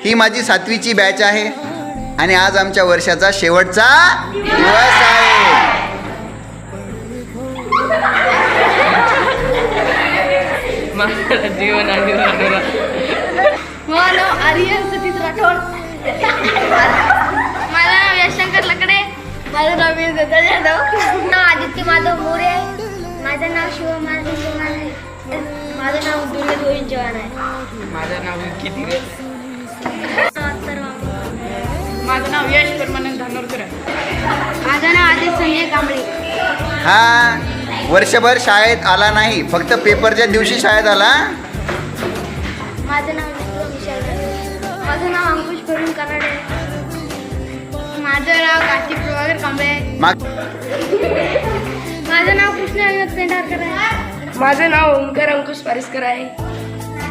ही माझी 7वीची बॅच आहे आणि आज आमच्या वर्षाचा शेवटचा दिवस आहे. जीवन आणि आर्यन सतीश राठोड. माझं नाव यशशंकर लकडे. माझं नाव वीर जाधव. नाव आदित्य माधव मोरे. माझं नाव शिवमान चव्हाण आहे. माझं नाव दुर्गा गोविंद चव्हाण आहे. माझं नाव किती माझं नाव यश परमानंद धानोरकर आहे. माझं नाव आदित्य संजय कांबळे. हा वर्षभर शाळेत आला नाही, फक्त पेपरच्या दिवशी शाळेत आला. माझं नाव विक्रम विशाल. माझं नाव अंकुश करून कराडे. माझं नाव कार्तिक प्रभाकर कांबळे. माझं नाव कृष्ण विनोद पेंढारकर आहे. माझं नाव ओंकार अंकुश पारिसकर आहे.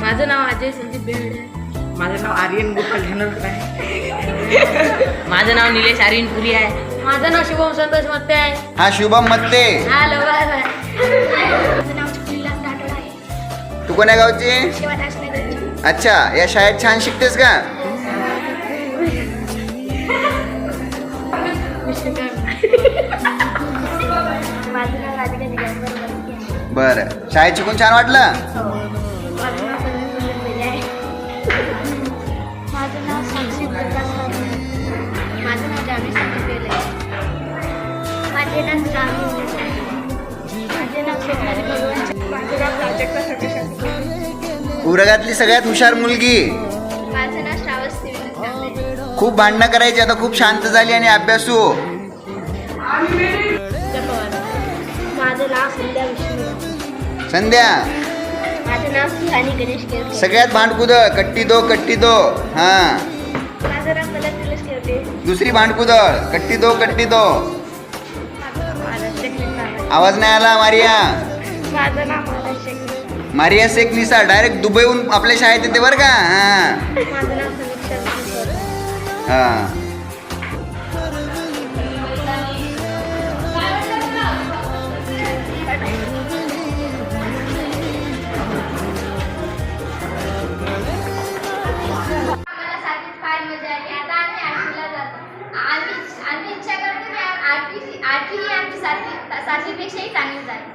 माझं नाव अजय संदीप बेहडे. माझं नाव आर्यन गोपाल धानोरकर आहे. माझं नाव निलेश आर्यन पुरी आहे. माझं नाव शुभम संतोष मत्ते आहे. हा Shubham Matte. Hello bye bye. माझं नाव विलास राठोड आहे. तू कोण्या गावची? शिवादासनगरची. अच्छा, या शाळेत छान शिकतेस का? माझं नाव राधिका दिगंबर वरती आहे. बरं, शाळेत शिकून छान वाटलं? माझं नाव संदीप बेले आहे. माझं नाव साक्षी प्रकाश आहे. माझं नाव जावी संदीप बेले आहे. माझे नाव रामी आहे. माझे नाव शेतकरी भगवान. माझं नाव प्राजक्ता सतीश आहे. उरगातली सगळ्यात हुशार मुलगी. माझं नाव श्रावस्ती विनोद कांबळे. खूप भांडणं करायची, आता खूप शांत झाली आणि अभ्यासू. माझं नाव संध्या विष्णू. संध्या. माझं नाव सुहानी गणेश केवटे. सगळ्यात भांडकुद कट्टी दो कट्टी दो. हा माझं नाव मला तुलस केवटे. दुसरी भांडकुदळ कट्टी दो कट्टी दो. महाराष्ट्र केवटे. आवाज नाही आला मारिया. माझं नाव महाराष्ट्र केवटे. मारिया शेख निसा डायरेक्ट दुबईहून आपल्या शाळेत येते बरं का. हा माझं नाव समीक्षा विष्णू. हा आम्ही इच्छा करतो की आठवी ही आमची सातवीपेक्षाही चांगली जाईल.